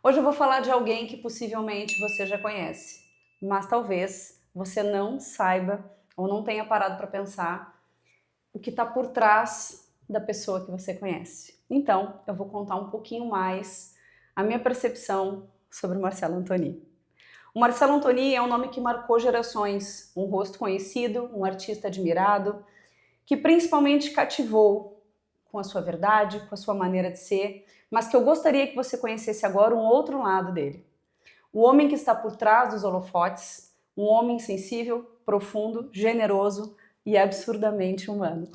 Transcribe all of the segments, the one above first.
Hoje eu vou falar de alguém que possivelmente você já conhece, mas talvez você não saiba ou não tenha parado para pensar o que está por trás da pessoa que você conhece. Então, eu vou contar um pouquinho mais a minha percepção sobre o Marcelo Antoni. O Marcelo Antoni é um nome que marcou gerações, um rosto conhecido, um artista admirado, que principalmente cativou com a sua verdade, com a sua maneira de ser, mas que eu gostaria que você conhecesse agora um outro lado dele. O homem que está por trás dos holofotes, um homem sensível, profundo, generoso e absurdamente humano.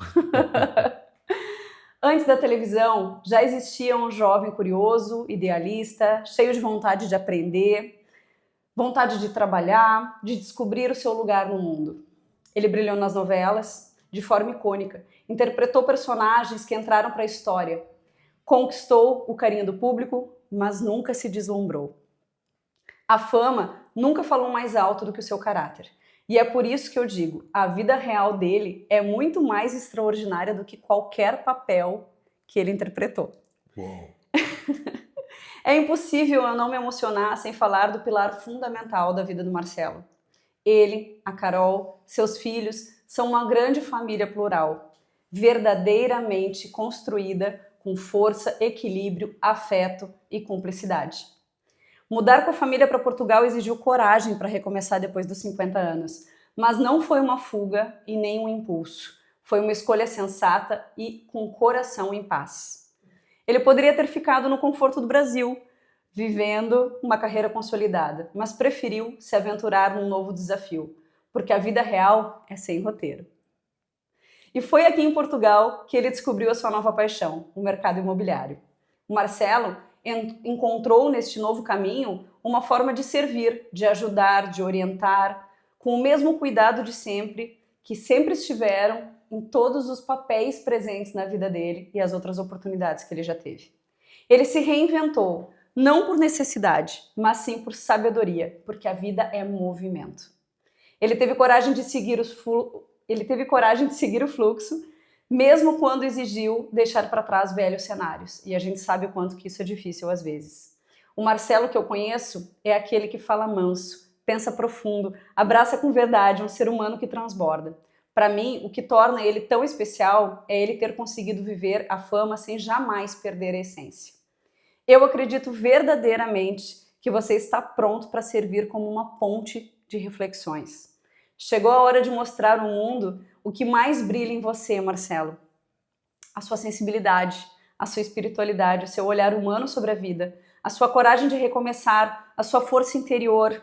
Antes da televisão, já existia um jovem curioso, idealista, cheio de vontade de aprender, vontade de trabalhar, de descobrir o seu lugar no mundo. Ele brilhou nas novelas de forma icônica, interpretou personagens que entraram para a história, conquistou o carinho do público, mas nunca se deslumbrou. A fama nunca falou mais alto do que o seu caráter. E é por isso que eu digo, a vida real dele é muito mais extraordinária do que qualquer papel que ele interpretou. Uou. É impossível eu não me emocionar sem falar do pilar fundamental da vida do Marcelo. Ele, a Carol, seus filhos são uma grande família plural, verdadeiramente construída com força, equilíbrio, afeto e cumplicidade. Mudar com a família para Portugal exigiu coragem para recomeçar depois dos 50 anos, mas não foi uma fuga e nem um impulso. Foi uma escolha sensata e com o coração em paz. Ele poderia ter ficado no conforto do Brasil, vivendo uma carreira consolidada, mas preferiu se aventurar num novo desafio, porque a vida real é sem roteiro. E foi aqui em Portugal que ele descobriu a sua nova paixão, o mercado imobiliário. O Marcelo encontrou neste novo caminho uma forma de servir, de ajudar, de orientar, com o mesmo cuidado de sempre, que sempre estiveram em todos os papéis presentes na vida dele e as outras oportunidades que ele já teve. Ele se reinventou, não por necessidade, mas sim por sabedoria, porque a vida é movimento. Ele teve coragem de seguir o fluxo, mesmo quando exigiu deixar para trás velhos cenários. E a gente sabe o quanto que isso é difícil às vezes. O Marcelo que eu conheço é aquele que fala manso, pensa profundo, abraça com verdade um ser humano que transborda. Para mim, o que torna ele tão especial é ele ter conseguido viver a fama sem jamais perder a essência. Eu acredito verdadeiramente que você está pronto para servir como uma ponte de reflexões. Chegou a hora de mostrar ao mundo o que mais brilha em você, Marcelo. A sua sensibilidade, a sua espiritualidade, o seu olhar humano sobre a vida, a sua coragem de recomeçar, a sua força interior,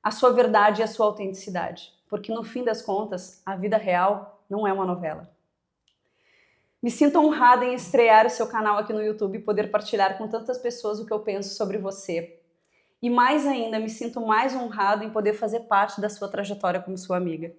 a sua verdade e a sua autenticidade. Porque no fim das contas, a vida real não é uma novela. Me sinto honrada em estrear o seu canal aqui no YouTube e poder partilhar com tantas pessoas o que eu penso sobre você. E mais ainda, me sinto mais honrado em poder fazer parte da sua trajetória como sua amiga.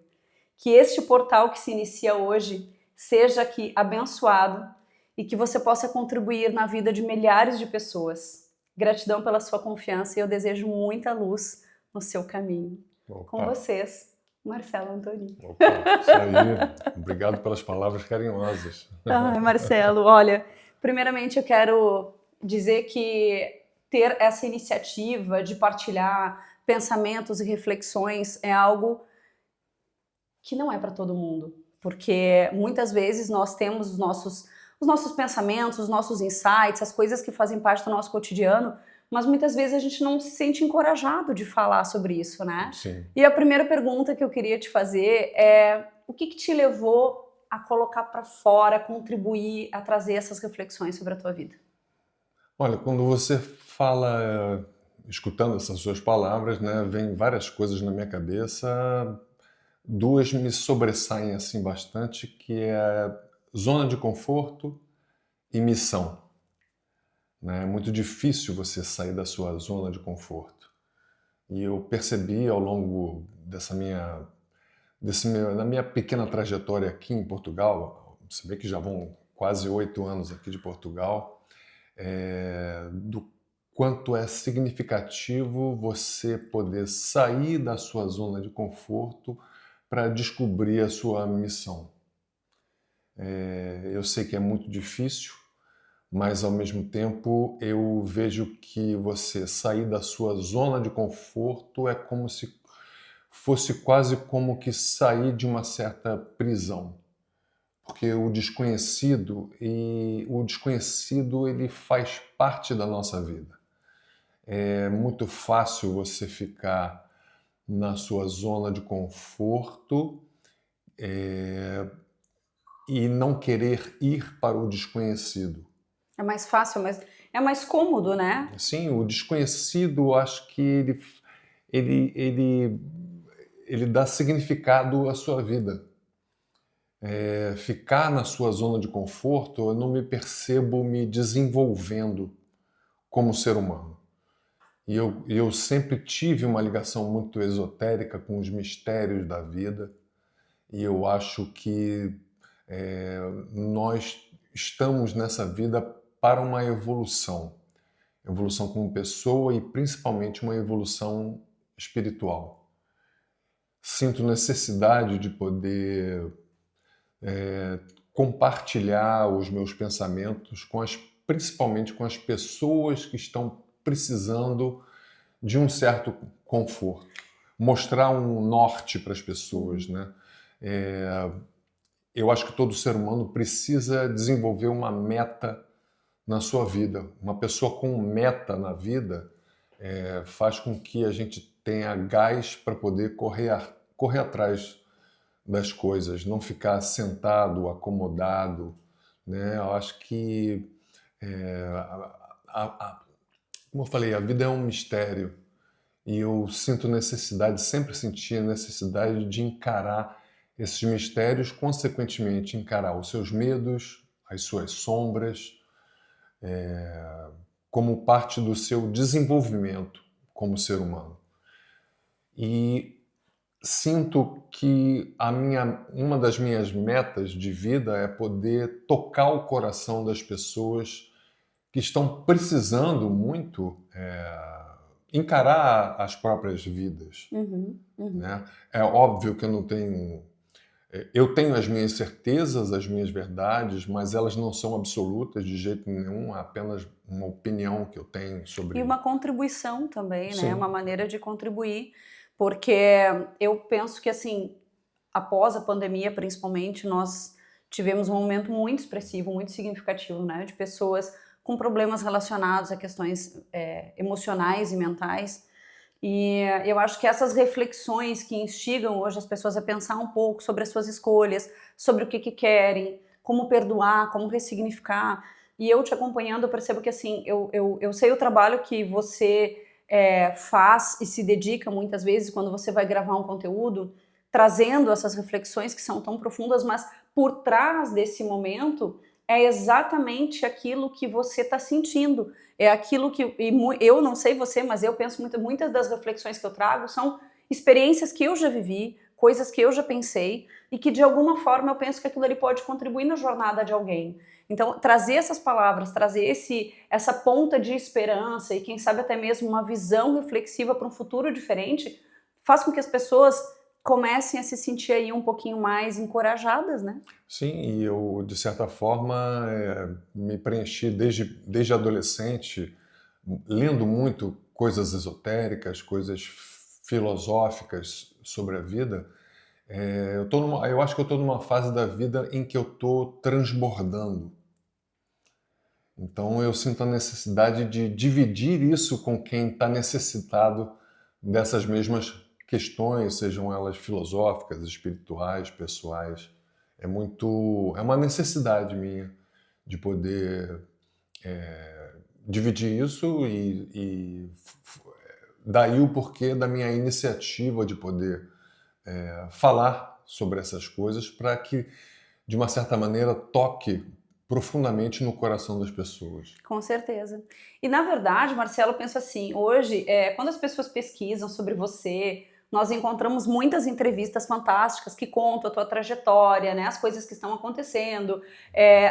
Que este portal que se inicia hoje seja aqui abençoado e que você possa contribuir na vida de milhares de pessoas. Gratidão pela sua confiança e eu desejo muita luz no seu caminho. Opa. Com vocês, Marcelo Antoni. Opa, isso aí. Obrigado pelas palavras carinhosas. Ai, Marcelo, olha, primeiramente eu quero dizer que ter essa iniciativa de partilhar pensamentos e reflexões é algo que não é para todo mundo, porque muitas vezes nós temos os nossos pensamentos, os nossos insights, as coisas que fazem parte do nosso cotidiano, mas muitas vezes a gente não se sente encorajado de falar sobre isso, né? Sim. E a primeira pergunta que eu queria te fazer é o que te levou a colocar para fora, a contribuir, a trazer essas reflexões sobre a tua vida? Olha, quando você fala, escutando essas suas palavras, né, vem várias coisas na minha cabeça. Duas me sobressaem assim bastante, que é zona de conforto e missão. Né? É muito difícil você sair da sua zona de conforto. E eu percebi ao longo da minha pequena trajetória aqui em Portugal, você vê que já vão quase 8 anos aqui de Portugal, do quanto é significativo você poder sair da sua zona de conforto para descobrir a sua missão. Eu sei que é muito difícil, mas ao mesmo tempo eu vejo que você sair da sua zona de conforto é como se fosse quase como que sair de uma certa prisão. Porque o desconhecido ele faz parte da nossa vida. É muito fácil você ficar na sua zona de conforto e não querer ir para o desconhecido. É mais fácil, mas é mais cômodo, né? Sim, o desconhecido, acho que ele dá significado à sua vida. Ficar na sua zona de conforto, eu não me percebo me desenvolvendo como ser humano. E eu sempre tive uma ligação muito esotérica com os mistérios da vida, e eu acho que nós estamos nessa vida para uma evolução. Evolução como pessoa e principalmente uma evolução espiritual. Sinto necessidade de poder compartilhar os meus pensamentos principalmente com as pessoas que estão precisando de um certo conforto. Mostrar um norte para as pessoas, né? Eu acho que todo ser humano precisa desenvolver uma meta na sua vida. Uma pessoa com meta na vida faz com que a gente tenha gás para poder correr atrás das coisas, não ficar sentado, acomodado, né? Eu acho que, como eu falei, a vida é um mistério e eu sempre senti a necessidade de encarar esses mistérios, consequentemente encarar os seus medos, as suas sombras, como parte do seu desenvolvimento como ser humano. E sinto que uma das minhas metas de vida é poder tocar o coração das pessoas que estão precisando muito encarar as próprias vidas. Né? É óbvio que eu tenho as minhas certezas, as minhas verdades, mas elas não são absolutas de jeito nenhum, é apenas uma opinião que eu tenho sobre... E uma contribuição também, Sim. né? Uma maneira de contribuir, porque eu penso que, assim, após a pandemia, principalmente, nós tivemos um momento muito expressivo, muito significativo, né? De pessoas com problemas relacionados a questões emocionais e mentais. E eu acho que essas reflexões que instigam hoje as pessoas a pensar um pouco sobre as suas escolhas, sobre o que querem, como perdoar, como ressignificar. E eu te acompanhando, eu percebo que, assim, eu sei o trabalho que você faz e se dedica muitas vezes quando você vai gravar um conteúdo, trazendo essas reflexões que são tão profundas, mas por trás desse momento é exatamente aquilo que você está sentindo. É aquilo que... eu não sei você, mas eu penso muitas das reflexões que eu trago são experiências que eu já vivi, coisas que eu já pensei e que de alguma forma eu penso que aquilo ali pode contribuir na jornada de alguém. Então, trazer essas palavras, trazer essa ponta de esperança e quem sabe até mesmo uma visão reflexiva para um futuro diferente, faz com que as pessoas comecem a se sentir aí um pouquinho mais encorajadas, né? Sim, e eu, de certa forma, me preenchi desde adolescente, lendo muito coisas esotéricas, coisas filosóficas sobre a vida. Eu acho que eu estou numa fase da vida em que eu estou transbordando. Então eu sinto a necessidade de dividir isso com quem está necessitado dessas mesmas questões, sejam elas filosóficas, espirituais, pessoais. É uma necessidade minha de poder dividir isso e daí o porquê da minha iniciativa de poder falar sobre essas coisas para que, de uma certa maneira, toque profundamente no coração das pessoas. Com certeza. E na verdade, Marcelo, eu penso assim, hoje, quando as pessoas pesquisam sobre você, nós encontramos muitas entrevistas fantásticas que contam a tua trajetória, né, as coisas que estão acontecendo,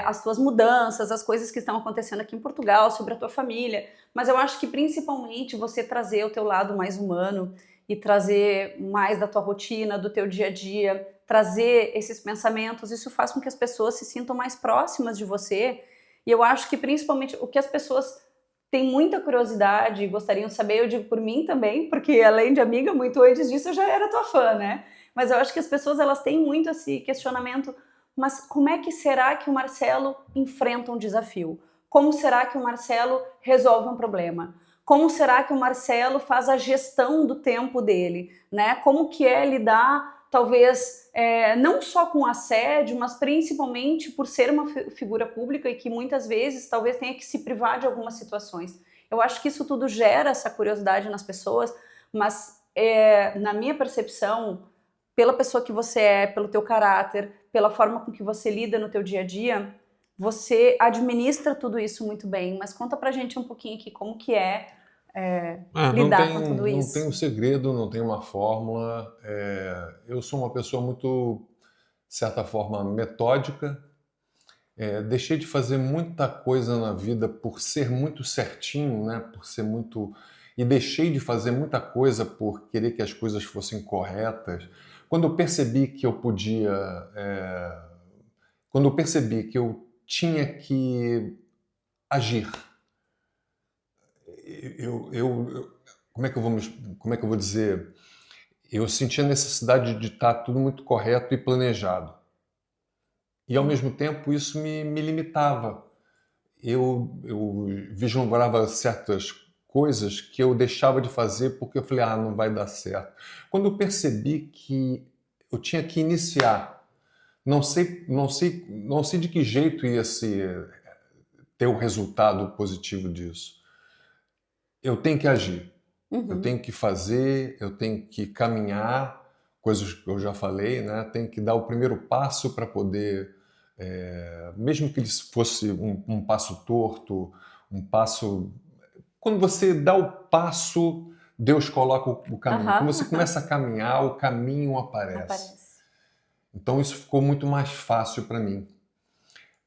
as tuas mudanças, as coisas que estão acontecendo aqui em Portugal, sobre a tua família. Mas eu acho que principalmente você trazer o teu lado mais humano e trazer mais da tua rotina, do teu dia a dia, trazer esses pensamentos, isso faz com que as pessoas se sintam mais próximas de você. E eu acho que principalmente o que as pessoas têm muita curiosidade e gostariam de saber, eu digo por mim também, porque além de amiga, muito antes disso eu já era tua fã, né? Mas eu acho que as pessoas elas têm muito esse questionamento, mas como é que será que o Marcelo enfrenta um desafio? Como será que o Marcelo resolve um problema? Como será que o Marcelo faz a gestão do tempo dele, né? Como que é lidar, talvez, não só com assédio, mas principalmente por ser uma figura pública e que muitas vezes talvez tenha que se privar de algumas situações. Eu acho que isso tudo gera essa curiosidade nas pessoas, mas na minha percepção, pela pessoa que você é, pelo teu caráter, pela forma com que você lida no teu dia a dia, você administra tudo isso muito bem, mas conta pra gente um pouquinho aqui como que Não lidar com tem, tudo não tem um isso. segredo, não tem uma fórmula. Eu sou uma pessoa muito, de certa forma, metódica. Deixei de fazer muita coisa na vida por ser muito certinho, né? Por ser muito. E deixei de fazer muita coisa por querer que as coisas fossem corretas. Quando eu percebi que eu podia. Quando eu percebi que eu tinha que agir, como é que eu vou, como é que eu vou dizer? Eu senti a necessidade de estar tudo muito correto e planejado. E ao mesmo tempo isso me limitava. Eu vislumbrava certas coisas que eu deixava de fazer porque eu falei, não vai dar certo. Quando eu percebi que eu tinha que iniciar, não sei de que jeito ia ter o resultado positivo disso. Eu tenho que agir, eu Uhum. tenho que fazer, eu tenho que caminhar, coisas que eu já falei, né? Tenho que dar o primeiro passo para poder, mesmo que ele fosse um passo torto, um passo. Quando você dá o passo, Deus coloca o caminho. Quando Aham, você aham. começa a caminhar, o caminho aparece. Aparece. Então isso ficou muito mais fácil para mim.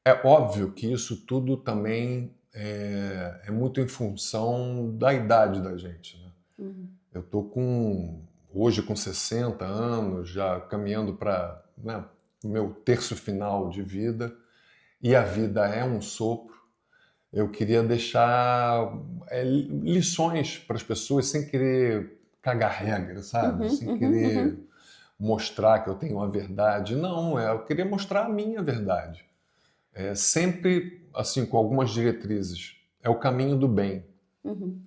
É óbvio que isso tudo também é muito em função da idade da gente, né? Uhum. Eu estou hoje com 60 anos, já caminhando para, né, o meu terço final de vida, e a vida é um sopro. Eu queria deixar lições para as pessoas sem querer cagar regra, sabe? Uhum, Sem uhum, querer uhum. mostrar que eu tenho uma verdade. Não, eu queria mostrar a minha verdade. Sempre, assim, com algumas diretrizes. É o caminho do bem. Uhum.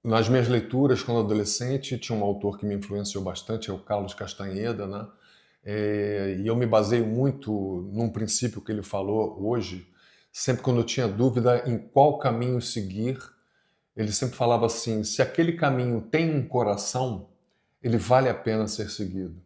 Nas minhas leituras, quando adolescente, tinha um autor que me influenciou bastante, é o Carlos Castanheda, né? E eu me baseio muito num princípio que ele falou hoje. Sempre quando eu tinha dúvida em qual caminho seguir, ele sempre falava assim: se aquele caminho tem um coração, ele vale a pena ser seguido.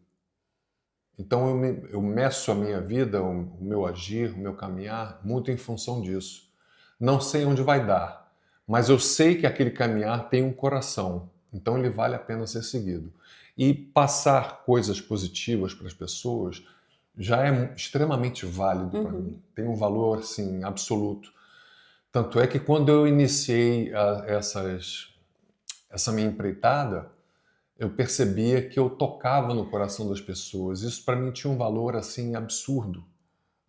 Então eu meço a minha vida, o meu agir, o meu caminhar, muito em função disso. Não sei onde vai dar, mas eu sei que aquele caminhar tem um coração, então ele vale a pena ser seguido. E passar coisas positivas para as pessoas já é extremamente válido para mim. Uhum. Tem um valor assim absoluto. Tanto é que quando eu iniciei essa minha empreitada, eu percebia que eu tocava no coração das pessoas. Isso para mim tinha um valor assim absurdo,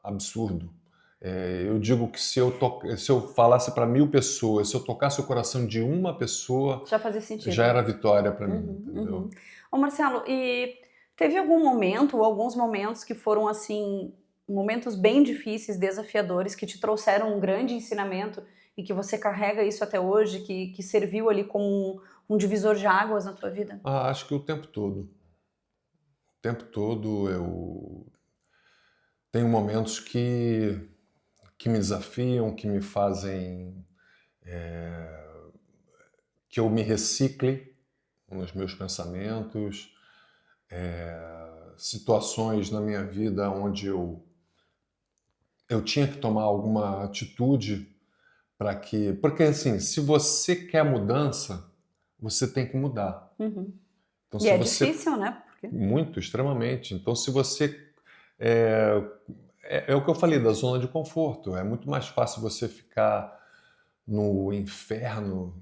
absurdo. Eu digo que se eu falasse para 1000 pessoas, se eu tocasse o coração de uma pessoa, Já fazia já sentido. era vitória para mim, Uhum, uhum. entendeu? Ô Marcelo, e teve algum momento ou alguns momentos que foram assim, momentos bem difíceis, desafiadores, que te trouxeram um grande ensinamento e que você carrega isso até hoje, que serviu ali como um divisor de águas na tua vida? Acho que o tempo todo. O tempo todo eu tenho momentos que me desafiam, que me fazem que eu me recicle nos meus pensamentos, situações na minha vida onde eu tinha que tomar alguma atitude para que. Porque, assim, se você quer mudança, você tem que mudar. Uhum. Então, E se é você difícil, né? Porque... Muito, extremamente. Então, se você. É, é o que eu falei da zona de conforto. É muito mais fácil você ficar no inferno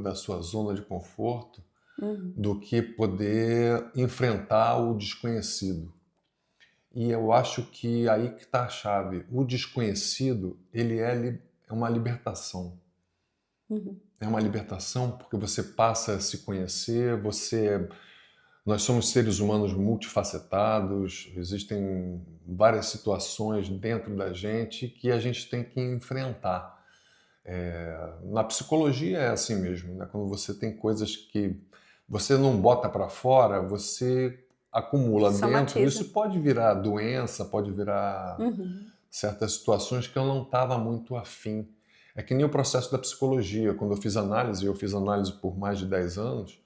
da sua zona de conforto Uhum, do que poder enfrentar o desconhecido. E eu acho que aí que está a chave. O desconhecido, ele é uma libertação. uhum. É uma libertação porque você passa a se conhecer, nós somos seres humanos multifacetados, existem várias situações dentro da gente que a gente tem que enfrentar. Na psicologia é assim mesmo, né? Quando você tem coisas que você não bota para fora, você acumula dentro. Somatiza. Isso pode virar doença, pode virar Uhum. certas situações que eu não estava muito afim. É que nem o processo da psicologia. Quando eu fiz análise por mais de 10 anos,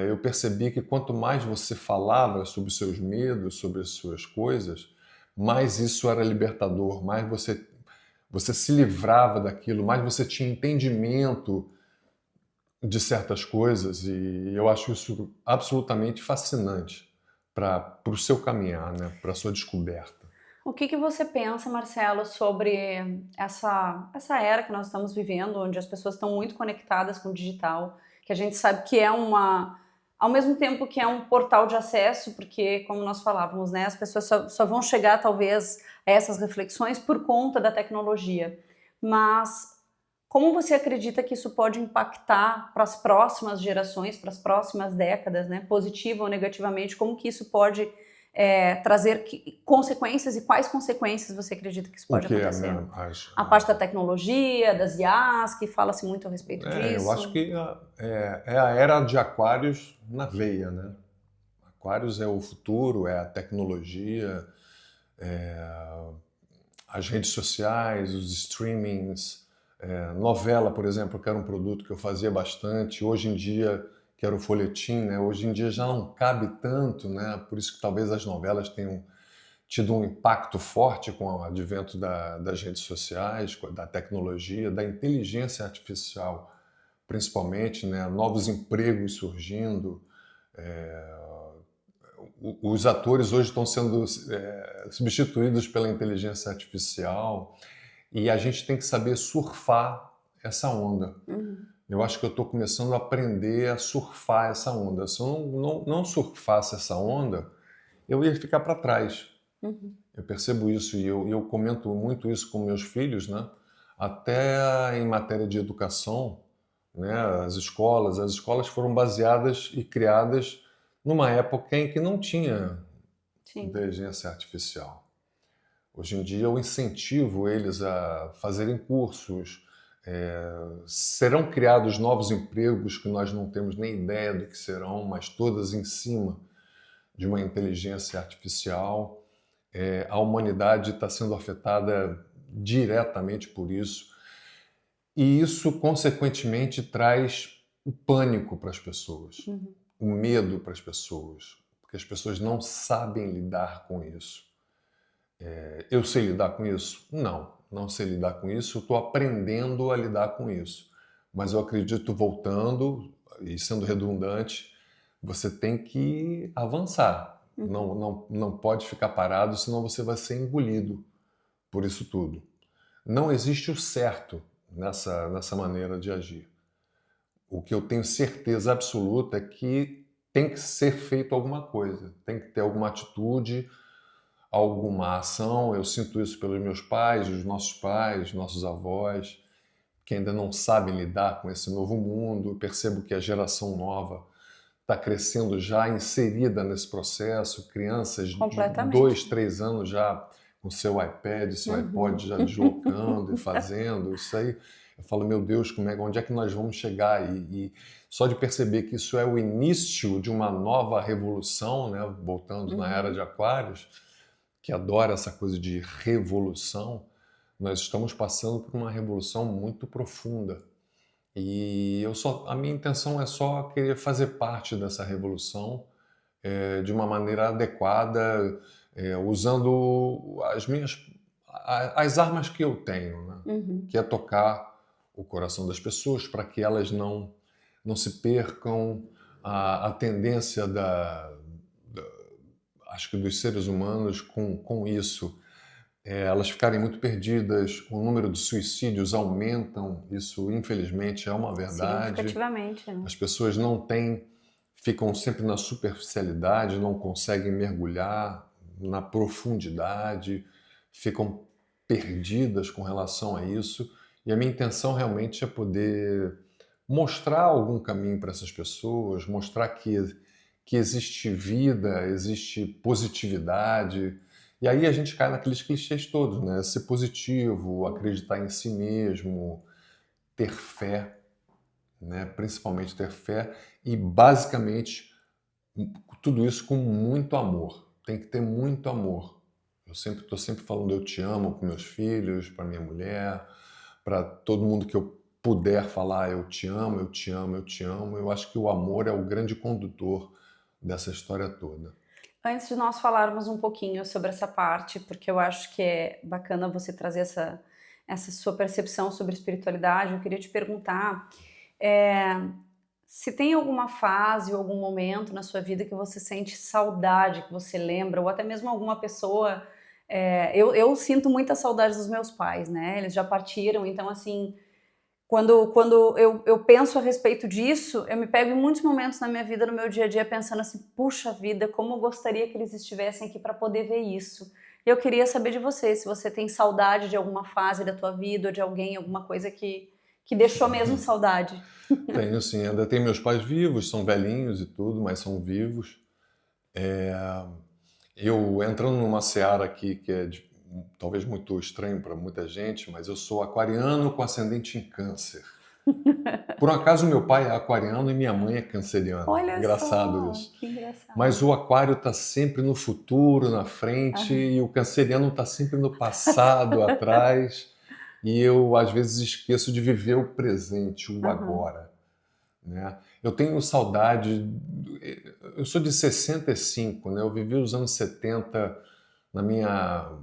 eu percebi que quanto mais você falava sobre os seus medos, sobre as suas coisas, mais isso era libertador, mais você se livrava daquilo, mais você tinha entendimento de certas coisas, e eu acho isso absolutamente fascinante para o seu caminhar, né, para a sua descoberta. O que que você pensa, Marcelo, sobre essa era que nós estamos vivendo, onde as pessoas estão muito conectadas com o digital, que a gente sabe que é ao mesmo tempo que é um portal de acesso, porque, como nós falávamos, né, as pessoas só vão chegar, talvez, a essas reflexões por conta da tecnologia. Mas como você acredita que isso pode impactar para as próximas gerações, para as próximas décadas, né, positiva ou negativamente? Como que isso pode trazer consequências e quais consequências você acredita que isso O pode que é, acontecer? né, A parte da tecnologia, das IAs, que fala-se muito a respeito eu acho disso. que é a era de Aquários na veia, né? Aquários é o futuro, é a tecnologia, as redes sociais, os streamings, novela, por exemplo, que era um produto que eu fazia bastante. Hoje em dia, que era o folhetim, né? Hoje em dia já não cabe tanto, né? Por isso que talvez as novelas tenham tido um impacto forte com o advento das redes sociais, da tecnologia, da inteligência artificial, principalmente, né? Novos empregos surgindo. Os atores hoje estão sendo substituídos pela inteligência artificial e a gente tem que saber surfar essa onda. Uhum, Eu acho que eu estou começando a aprender a surfar essa onda. Se eu não surfasse essa onda, eu ia ficar para trás. uhum. Eu percebo isso e eu comento muito isso com meus filhos, né? Até em matéria de educação, né? As escolas foram baseadas e criadas numa época em que não tinha Sim. inteligência artificial. Hoje em dia eu incentivo eles a fazerem cursos, serão criados novos empregos que nós não temos nem ideia do que serão, mas todas em cima de uma inteligência artificial. A humanidade está sendo afetada diretamente por isso, e isso, consequentemente, traz o pânico para as pessoas, Uhum, o medo para as pessoas, porque as pessoas não sabem lidar com isso. Eu sei lidar com isso? Não sei lidar com isso, eu estou aprendendo a lidar com isso. Mas eu acredito, voltando e sendo redundante, você tem que avançar. uhum. Não pode ficar parado, senão você vai ser engolido por isso tudo. Não existe o certo nessa maneira de agir. O que eu tenho certeza absoluta é que tem que ser feito alguma coisa, tem que ter alguma atitude, alguma ação. Eu sinto isso pelos meus pais, nossos avós, que ainda não sabem lidar com esse novo mundo. Eu percebo que a geração nova está crescendo já inserida nesse processo, crianças de Completamente. 2, 3 anos já com seu iPad, seu Uhum. iPod já deslocando e fazendo isso aí. Eu falo, meu Deus, onde é que nós vamos chegar? E só de perceber que isso é o início de uma nova revolução, né? Voltando na era Uhum. de Aquários, que adora essa coisa de revolução, nós estamos passando por uma revolução muito profunda. E a minha intenção é só querer fazer parte dessa revolução de uma maneira adequada, usando as armas que eu tenho, né? Uhum. Que é tocar o coração das pessoas para que elas não se percam, a tendência acho que dos seres humanos com isso, elas ficarem muito perdidas, o número de suicídios aumentam, isso infelizmente é uma verdade. Significativamente, né? As pessoas ficam sempre na superficialidade, não conseguem mergulhar na profundidade, ficam perdidas com relação a isso. E a minha intenção realmente é poder mostrar algum caminho para essas pessoas, mostrar que existe vida, existe positividade. E aí a gente cai naqueles clichês todos, né? Ser positivo, acreditar em si mesmo, ter fé, né? Principalmente ter fé e basicamente tudo isso com muito amor. Tem que ter muito amor. Eu estou sempre falando eu te amo para meus filhos, para minha mulher, para todo mundo que eu puder falar eu te amo, eu te amo, eu te amo. Eu acho que o amor é o grande condutor dessa história toda. Antes de nós falarmos um pouquinho sobre essa parte, porque eu acho que é bacana você trazer essa sua percepção sobre espiritualidade, eu queria te perguntar se tem alguma fase ou algum momento na sua vida que você sente saudade, que você lembra, ou até mesmo alguma pessoa. Eu sinto muita saudade dos meus pais, né? Eles já partiram, então assim, quando eu penso a respeito disso, eu me pego em muitos momentos na minha vida, no meu dia a dia, pensando assim, puxa vida, como eu gostaria que eles estivessem aqui para poder ver isso. E eu queria saber de você, se você tem saudade de alguma fase da tua vida, ou de alguém, alguma coisa que deixou mesmo saudade. Tenho sim, ainda tenho meus pais vivos, são velhinhos e tudo, mas são vivos. Eu entrando numa seara aqui que é talvez muito estranho para muita gente, mas eu sou aquariano com ascendente em câncer. Por um acaso meu pai é aquariano e minha mãe é canceriana. Olha Engraçado só, isso. que engraçado. Mas o aquário está sempre no futuro, na frente, e o canceriano está sempre no passado, atrás. E eu, às vezes, esqueço de viver o presente, o agora. Né? Eu tenho saudade. Eu sou de 65, né? Eu vivi os anos 70 na minha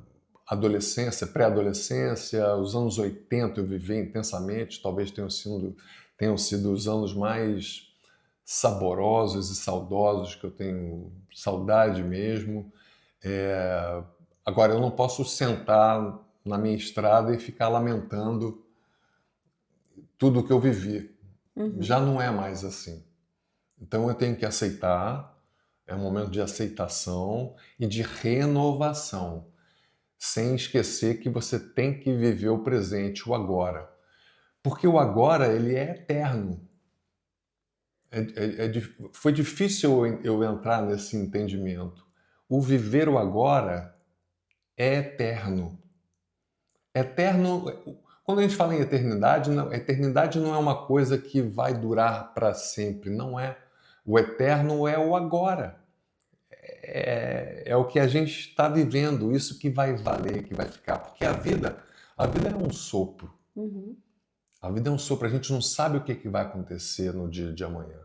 adolescência, pré-adolescência, os anos 80 eu vivi intensamente, talvez tenham sido os anos mais saborosos e saudosos, que eu tenho saudade mesmo. Agora, eu não posso sentar na minha estrada e ficar lamentando tudo o que eu vivi. Já não é mais assim. Então eu tenho que aceitar, é um momento de aceitação e de renovação, sem esquecer que você tem que viver o presente, o agora. Porque o agora, ele é eterno. Foi difícil eu entrar nesse entendimento. O viver o agora é eterno. Eterno, quando a gente fala em eternidade, a eternidade não é uma coisa que vai durar para sempre, não é. O eterno é o agora. É o que a gente está vivendo, isso que vai valer, que vai ficar. Porque a vida é um sopro. A vida é um sopro, a gente não sabe o que vai acontecer no dia de amanhã.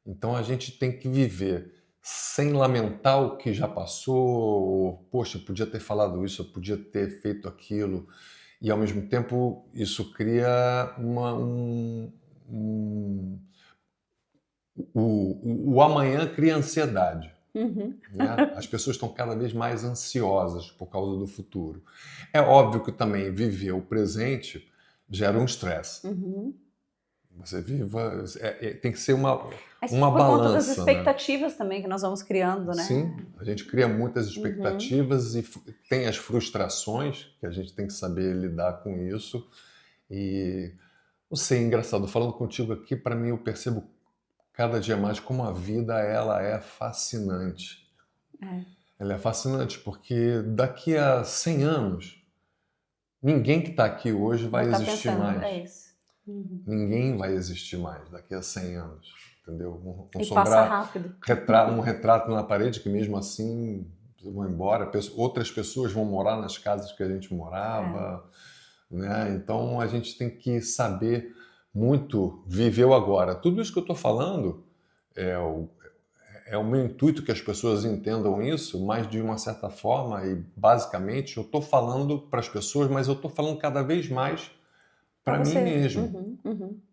Então a gente tem que viver sem lamentar o que já passou, ou, poxa, eu podia ter falado isso, eu podia ter feito aquilo. E ao mesmo tempo isso cria o amanhã cria ansiedade. Né? As pessoas estão cada vez mais ansiosas por causa do futuro. É óbvio que também viver o presente gera um estresse. Você tem que ser uma por balança. Conta das expectativas, né? Também que nós vamos criando, né? Sim, a gente cria muitas expectativas e tem as frustrações, que a gente tem que saber lidar com isso. E não sei, engraçado, falando contigo aqui, para mim eu percebo cada dia mais como a vida ela é fascinante. Ela é fascinante porque daqui a 100 anos, ninguém que está aqui hoje vai existir mais. É isso. Ninguém vai existir mais daqui a 100 anos, entendeu? E passa rápido. Um retrato na parede que mesmo assim vão embora, outras pessoas vão morar nas casas que a gente morava, né? Então a gente tem que saber muito viver o agora. Tudo isso que eu estou falando é o meu intuito que as pessoas entendam isso, mas de uma certa forma e basicamente eu estou falando para as pessoas, mas eu estou falando cada vez mais para mim mesmo,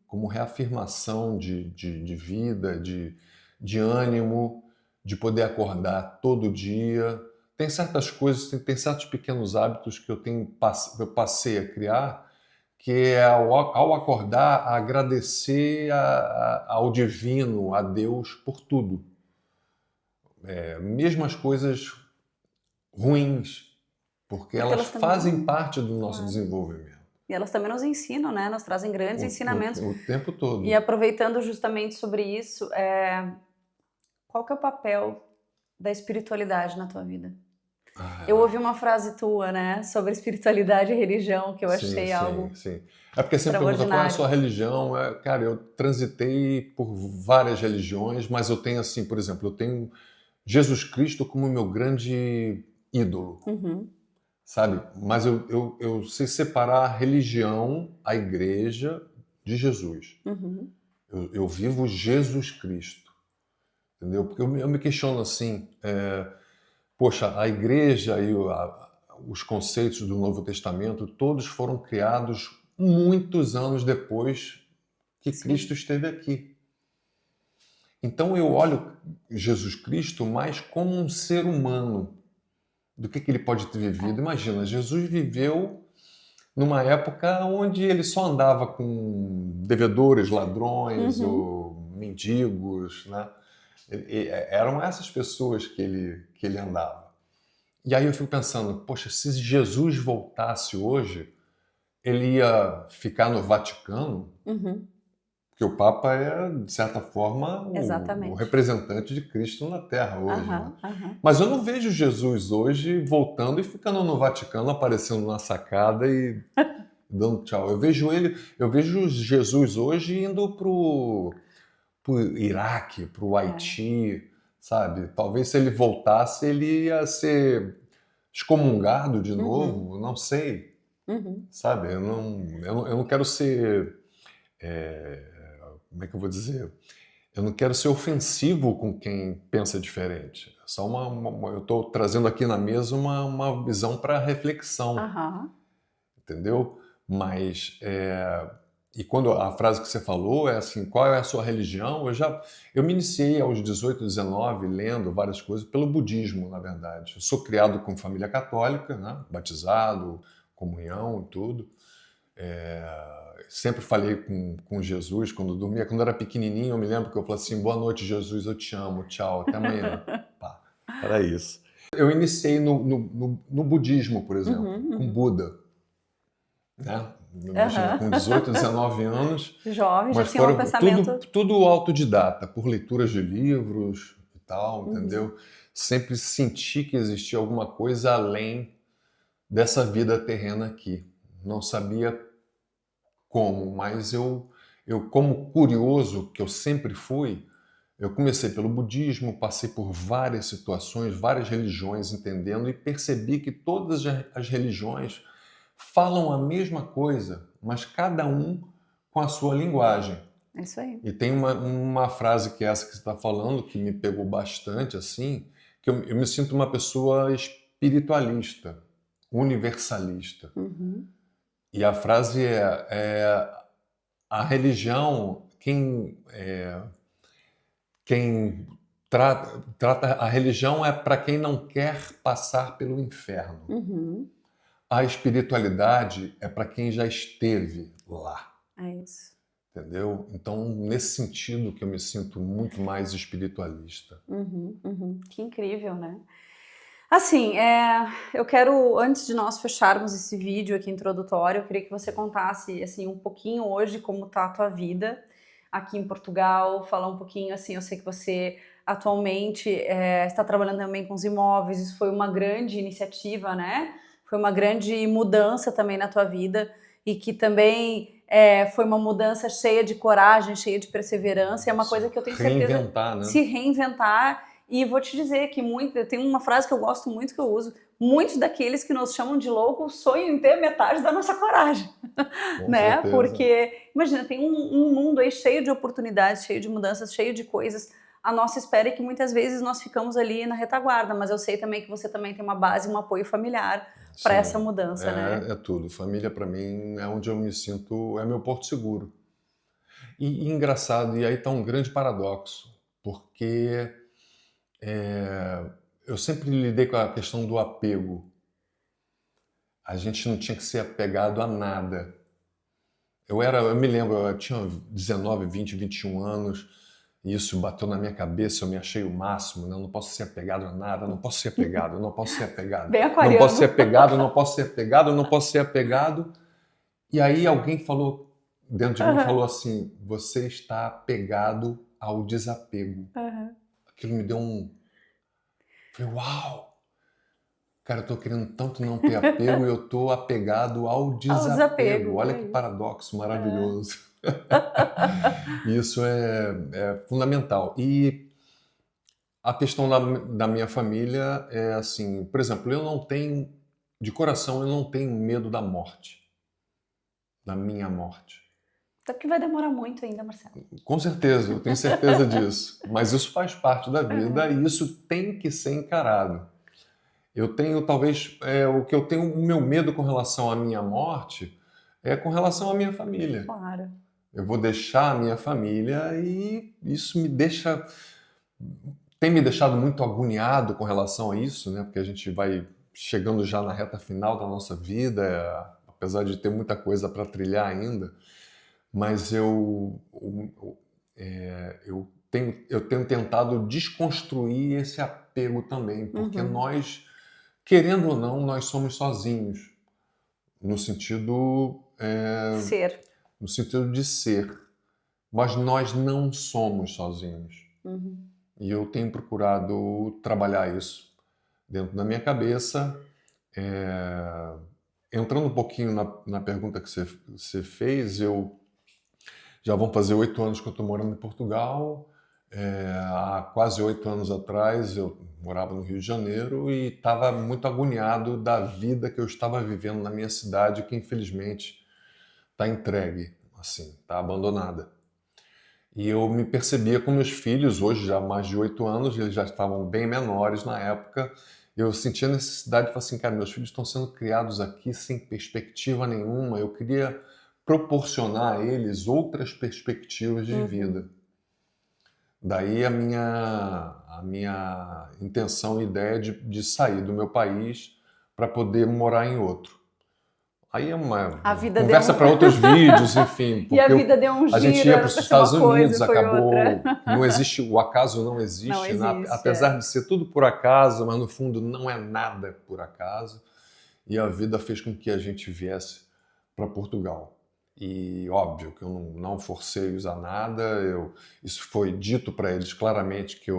como reafirmação de vida, de de ânimo, de poder acordar todo dia. Tem certas coisas, tem certos pequenos hábitos que eu passei a criar, que é ao acordar, agradecer ao divino, a Deus, por tudo. Mesmo as coisas ruins, porque Porque elas elas também, fazem parte do nosso claro. desenvolvimento. E elas também nos ensinam, né? Nos trazem grandes ensinamentos. O tempo todo. E aproveitando justamente sobre isso, qual que é o papel da espiritualidade na tua vida? Eu ouvi uma frase tua, né, sobre espiritualidade e religião, que eu achei algo Sim. É porque sempre pergunta qual é a sua religião. Cara, eu transitei por várias religiões, mas eu tenho assim, por exemplo, eu tenho Jesus Cristo como meu grande ídolo, sabe? Mas eu sei separar a religião, a igreja, de Jesus. Eu vivo Jesus Cristo, entendeu? Porque eu me questiono assim, poxa, a igreja e os conceitos do Novo Testamento, todos foram criados muitos anos depois que Cristo esteve aqui. Então eu olho Jesus Cristo mais como um ser humano, do que ele pode ter vivido. Imagina, Jesus viveu numa época onde ele só andava com devedores, ladrões ou mendigos, né? Eram essas pessoas que ele andava. E aí eu fico pensando, poxa, se Jesus voltasse hoje, ele ia ficar no Vaticano? Porque o Papa é, de certa forma, o representante de Cristo na Terra hoje. Né? Mas eu não vejo Jesus hoje voltando e ficando no Vaticano, aparecendo na sacada e dando tchau. Eu vejo Jesus hoje indo pro Iraque, pro Haiti, sabe? Talvez se ele voltasse, ele ia ser excomungado de novo, não sei, sabe? Eu não quero ser, como é que eu vou dizer? Eu não quero ser ofensivo com quem pensa diferente. É só eu estou trazendo aqui na mesa uma visão para reflexão, entendeu? Mas e quando a frase que você falou é assim, qual é a sua religião? Eu me iniciei aos 18, 19, lendo várias coisas pelo budismo, na verdade. Eu sou criado com família católica, né? Batizado, comunhão e tudo. Sempre falei com Jesus quando dormia. Quando eu era pequenininho, eu me lembro que eu falei assim, boa noite, Jesus, eu te amo, tchau, até amanhã. Pá, era isso. Eu iniciei no budismo, por exemplo, com Buda. Né? Imagina, com 18, 19 anos. Jovem, já mas tinha um pensamento... tudo autodidata, por leituras de livros e tal, entendeu? Sempre senti que existia alguma coisa além dessa vida terrena aqui. Não sabia como, mas eu como curioso, que eu sempre fui, eu comecei pelo budismo, passei por várias situações, várias religiões, entendendo, e percebi que todas as religiões falam a mesma coisa, mas cada um com a sua linguagem. É isso aí. E tem uma frase que é essa que você está falando, que me pegou bastante, assim, que eu me sinto uma pessoa espiritualista, universalista. E a frase a religião, quem trata a religião é para quem não quer passar pelo inferno. A espiritualidade é para quem já esteve lá. É isso. Entendeu? Então, nesse sentido que eu me sinto muito mais espiritualista. Que incrível, né? Assim, eu quero, antes de nós fecharmos esse vídeo aqui introdutório, eu queria que você contasse assim, um pouquinho hoje como está a tua vida aqui em Portugal, falar um pouquinho, assim, eu sei que você atualmente está trabalhando também com os imóveis, isso foi uma grande iniciativa, né? Foi uma grande mudança também na tua vida e que também foi uma mudança cheia de coragem, cheia de perseverança, é uma coisa que eu tenho certeza... Reinventar, né? Se reinventar. E vou te dizer que tem uma frase que eu gosto muito, que eu uso, muitos daqueles que nos chamam de loucos sonham em ter metade da nossa coragem, né? Certeza. Porque, imagina, tem um mundo aí cheio de oportunidades, cheio de mudanças, cheio de coisas. A nossa espera é que muitas vezes nós ficamos ali na retaguarda, mas eu sei também que você também tem uma base, um apoio familiar para essa mudança, né? É tudo. Família, para mim, é onde eu me sinto, é meu porto seguro. E engraçado, e aí está um grande paradoxo. porque eu sempre lidei com a questão do apego. A gente não tinha que ser apegado a nada. Eu me lembro, eu tinha 19, 20, 21 anos, e isso bateu na minha cabeça, eu me achei o máximo, né? Eu não posso ser apegado a nada, eu não posso ser apegado, eu não posso ser apegado. Bem Não posso ser aquariano. apegado, eu não posso ser apegado, eu não posso ser apegado. E aí alguém falou, dentro de mim, falou assim, você está apegado ao desapego. Aquilo me deu Falei, uau! Cara, eu tô querendo tanto não ter apego e eu tô apegado ao Ao desapego. desapego, Olha é que isso. paradoxo maravilhoso. Isso é fundamental. E a questão da minha família é assim, por exemplo, de coração, eu não tenho medo da morte, da minha morte. Até porque vai demorar muito ainda, Marcelo. Com certeza, eu tenho certeza disso. Mas isso faz parte da vida e isso tem que ser encarado. Eu tenho, talvez, o meu medo com relação à minha morte é com relação à minha família. Claro. Eu vou deixar a minha família e isso tem me deixado muito agoniado com relação a isso, né? Porque a gente vai chegando já na reta final da nossa vida, apesar de ter muita coisa para trilhar ainda, mas eu tenho tentado desconstruir esse apego também, porque nós, querendo ou não, nós somos sozinhos, no sentido de ser, mas nós não somos sozinhos. E eu tenho procurado trabalhar isso dentro da minha cabeça. Entrando um pouquinho na pergunta que você fez, já vão fazer 8 anos que eu estou morando em Portugal. Há quase 8 anos atrás eu morava no Rio de Janeiro e estava muito agoniado da vida que eu estava vivendo na minha cidade, que infelizmente está entregue, assim, está abandonada. E eu me percebia com meus filhos, hoje já há mais de 8 anos, eles já estavam bem menores na época. Eu sentia a necessidade de falar assim, cara, meus filhos estão sendo criados aqui sem perspectiva nenhuma. Eu queria proporcionar a eles outras perspectivas de vida. Daí a minha intenção e ideia de sair do meu país para poder morar em outro. Aí é uma conversa para outros vídeos, enfim. E a vida deu um giro. A gente ia para os Estados Unidos, acabou. Outra. Não existe, o acaso não existe. Não existe, apesar de ser tudo por acaso, mas no fundo não é nada por acaso. E a vida fez com que a gente viesse para Portugal. E óbvio que eu não forcei-os a nada. Isso foi dito para eles claramente que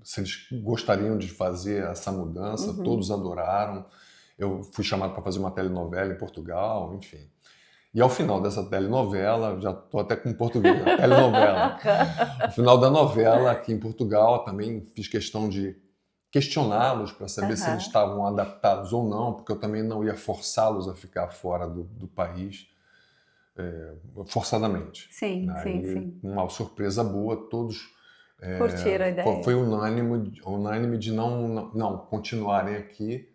se eles gostariam de fazer essa mudança, todos adoraram. Eu fui chamado para fazer uma telenovela em Portugal, enfim. E ao final dessa telenovela, já estou até com português, né? Telenovela. No final da novela, aqui em Portugal, também fiz questão de questioná-los para saber se eles estavam adaptados ou não, porque eu também não ia forçá-los a ficar fora do país forçadamente. Sim, sim. Uma surpresa boa, todos curtiram a ideia. Foi unânime de não continuarem aqui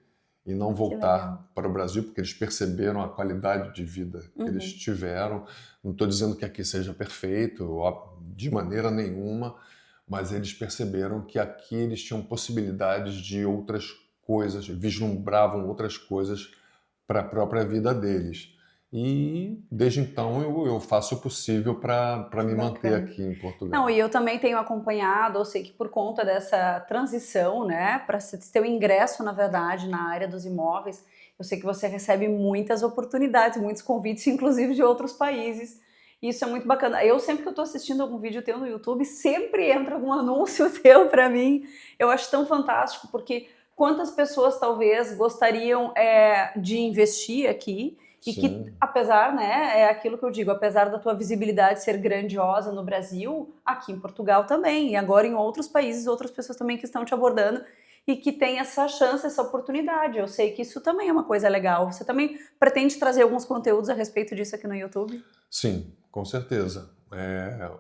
e não voltar para o Brasil, porque eles perceberam a qualidade de vida que eles tiveram. Não estou dizendo que aqui seja perfeito, de maneira nenhuma, mas eles perceberam que aqui eles tinham possibilidades de outras coisas, vislumbravam outras coisas para a própria vida deles. E desde então eu faço o possível para me manter aqui em Portugal. Não, e eu também tenho acompanhado, eu sei que por conta dessa transição, né, para ter o ingresso, na verdade, na área dos imóveis, eu sei que você recebe muitas oportunidades, muitos convites, inclusive de outros países. Isso é muito bacana. Eu sempre que eu estou assistindo algum vídeo teu no YouTube, sempre entra algum anúncio teu para mim. Eu acho tão fantástico, porque quantas pessoas talvez gostariam de investir aqui, e que, apesar, né, é aquilo que eu digo, apesar da tua visibilidade ser grandiosa no Brasil, aqui em Portugal também, e agora em outros países, outras pessoas também que estão te abordando e que tem essa chance, essa oportunidade. Eu sei que isso também é uma coisa legal. Você também pretende trazer alguns conteúdos a respeito disso aqui no YouTube? Sim, com certeza.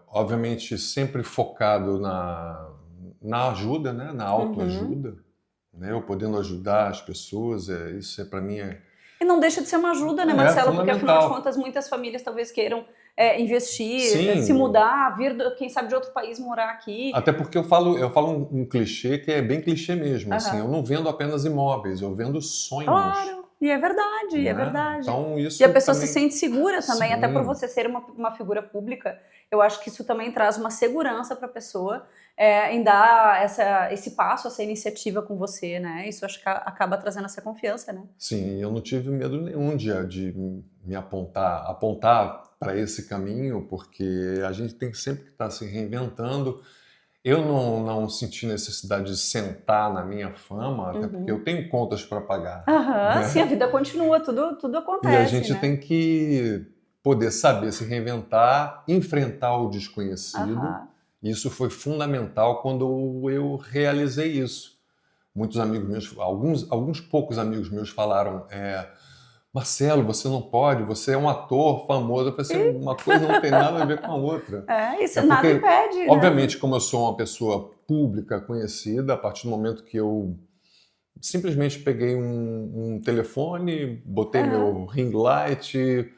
Obviamente sempre focado na ajuda, né, na autoajuda, né, eu podendo ajudar as pessoas, isso para mim E não deixa de ser uma ajuda, né, Marcelo? Porque, afinal de contas, muitas famílias talvez queiram investir, Sim. se mudar, vir, quem sabe, de outro país morar aqui. Até porque eu falo um clichê que é bem clichê mesmo. Assim, eu não vendo apenas imóveis, eu vendo sonhos. Claro, e é verdade, né? é verdade. Então, isso e a pessoa também... se sente segura também, Sim. até por você ser uma figura pública. Eu acho que isso também traz uma segurança para a pessoa em dar esse passo, essa iniciativa com você, né? Isso acho que acaba trazendo essa confiança, né? Sim, eu não tive medo nenhum de me apontar para esse caminho, porque a gente tem sempre que estar se reinventando. Eu não senti necessidade de sentar na minha fama, até porque eu tenho contas para pagar. né? Sim, a vida continua, tudo acontece, E a gente né? tem que poder saber se reinventar, enfrentar o desconhecido. Isso foi fundamental quando eu realizei isso. Muitos amigos meus, alguns poucos amigos meus falaram: Marcelo, você não pode, você é um ator famoso. Eu falei assim, uma coisa não tem nada a ver com a outra. Isso nada impede, obviamente, né? como eu sou uma pessoa pública, conhecida, a partir do momento que eu simplesmente peguei um telefone, botei meu ring light,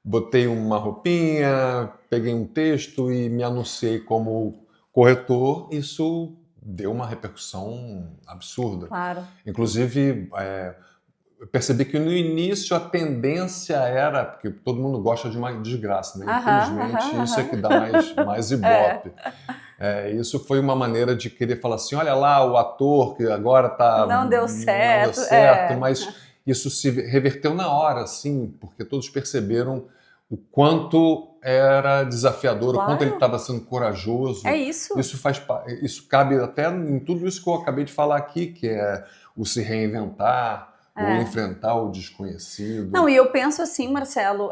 botei uma roupinha, peguei um texto e me anunciei como corretor, isso deu uma repercussão absurda. Claro. Inclusive, eu percebi que no início a tendência era, porque todo mundo gosta de uma desgraça, né? Infelizmente, isso é que dá mais ibope. Isso foi uma maneira de querer falar assim, olha lá o ator que agora não deu certo, mas isso se reverteu na hora, assim, porque todos perceberam o quanto era desafiador, o quanto ele estava sendo corajoso. É isso. Isso cabe até em tudo isso que eu acabei de falar aqui, que é o se reinventar, ou enfrentar o desconhecido. Não, e eu penso assim, Marcelo,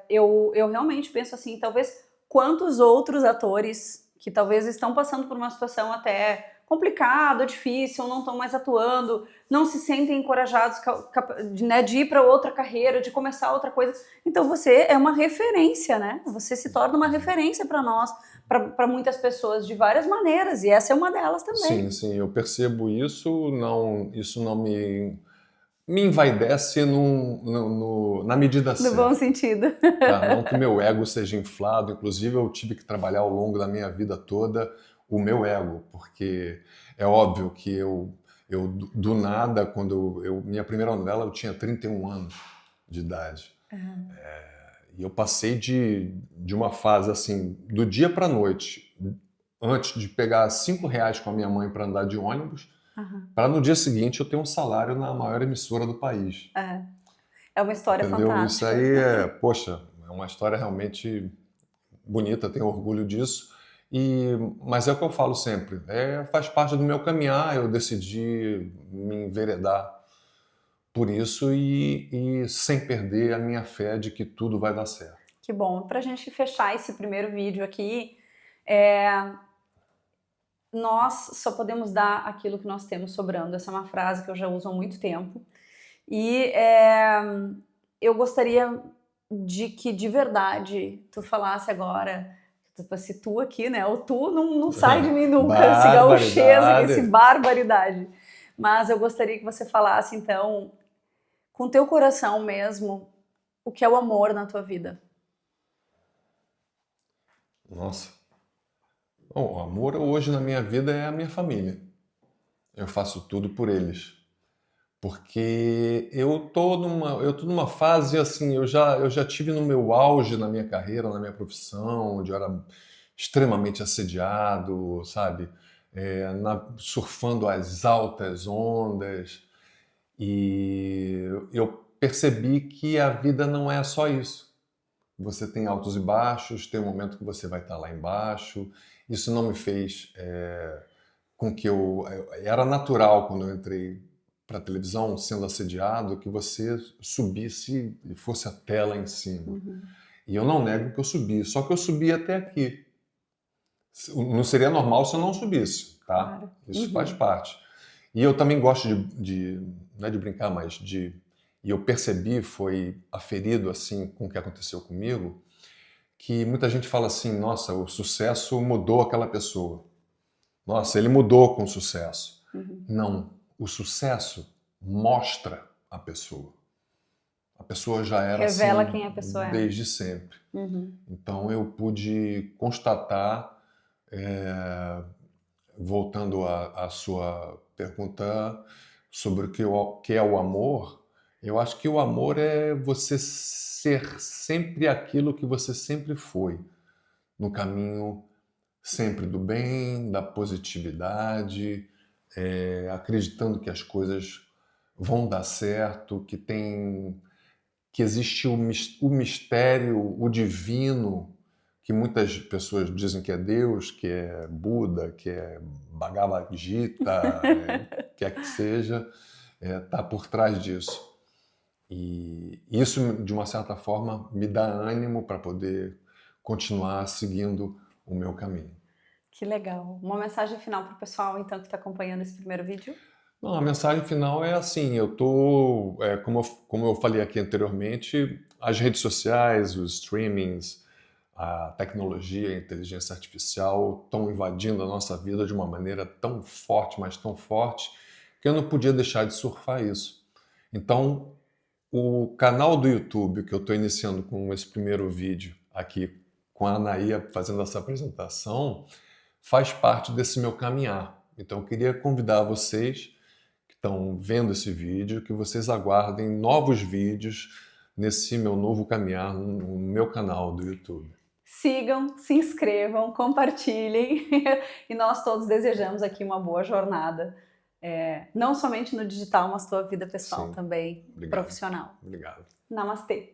eu realmente penso assim, talvez quantos outros atores que talvez estão passando por uma situação até complicada, difícil, não estão mais atuando, não se sentem encorajados de ir para outra carreira, de começar outra coisa. Então você é uma referência, né? Você se torna uma referência para nós, para muitas pessoas de várias maneiras, e essa é uma delas também. Sim, eu percebo isso, isso não me envaidece na medida certa. No bom sentido. Tá? Não que meu ego seja inflado, inclusive eu tive que trabalhar ao longo da minha vida toda o meu ego, porque é óbvio que eu do nada, quando minha primeira novela eu tinha 31 anos de idade. E eu passei de uma fase assim, do dia para a noite, antes de pegar R$5 com a minha mãe para andar de ônibus, para no dia seguinte eu ter um salário na maior emissora do país. É uma história fantástica. Isso aí poxa, é uma história realmente bonita, tenho orgulho disso. Mas é o que eu falo sempre, faz parte do meu caminhar, eu decidi me enveredar por isso e sem perder a minha fé de que tudo vai dar certo. Que bom. Para a gente fechar esse primeiro vídeo aqui, nós só podemos dar aquilo que nós temos sobrando. Essa é uma frase que eu já uso há muito tempo. E eu gostaria de que, de verdade, tu falasse agora, se tu aqui, né? O tu não sai de mim nunca, esse gauchês, esse barbaridade. Mas eu gostaria que você falasse, então, com teu coração mesmo, o que é o amor na tua vida. Nossa. Bom, o amor hoje na minha vida é a minha família. Eu faço tudo por eles. Porque eu tô numa fase assim, eu já tive no meu auge na minha carreira, na minha profissão, onde eu era extremamente assediado, sabe? Surfando as altas ondas. E eu percebi que a vida não é só isso. Você tem altos e baixos, tem um momento que você vai estar lá embaixo. Isso não me fez com que era natural quando eu entrei para a televisão, sendo assediado, que você subisse e fosse a tela em cima. E eu não nego que eu subi, só que eu subi até aqui. Não seria normal se eu não subisse, tá? Claro. Isso faz parte. E eu também gosto não é de brincar, mas e eu percebi, foi aferido assim com o que aconteceu comigo, que muita gente fala assim, nossa, o sucesso mudou aquela pessoa. Nossa, ele mudou com o sucesso. Não, o sucesso mostra a pessoa. a pessoa já era Revela assim quem a pessoa é. desde sempre. Uhum. Então eu pude constatar, voltando à sua pergunta sobre que é o amor, eu acho que o amor é você ser sempre aquilo que você sempre foi, no caminho sempre do bem, da positividade, acreditando que as coisas vão dar certo, que existe o mistério, o divino, que muitas pessoas dizem que é Deus, que é Buda, que é Bhagavad Gita, quer que seja, está por trás disso. E isso, de uma certa forma, me dá ânimo para poder continuar seguindo o meu caminho. Que legal. Uma mensagem final para o pessoal, então, que está acompanhando esse primeiro vídeo? Não, a mensagem final é assim, eu tô, como eu falei aqui anteriormente, as redes sociais, os streamings, a tecnologia, a inteligência artificial estão invadindo a nossa vida de uma maneira tão forte, mas tão forte, que eu não podia deixar de surfar isso. Então, o canal do YouTube que eu estou iniciando com esse primeiro vídeo aqui, com a Anaía fazendo essa apresentação, faz parte desse meu caminhar. Então, eu queria convidar vocês que estão vendo esse vídeo, que vocês aguardem novos vídeos nesse meu novo caminhar no meu canal do YouTube. Sigam, se inscrevam, compartilhem e nós todos desejamos aqui uma boa jornada, não somente no digital, mas tua vida pessoal Sim. também, Obrigado. profissional. Obrigado. Namastê!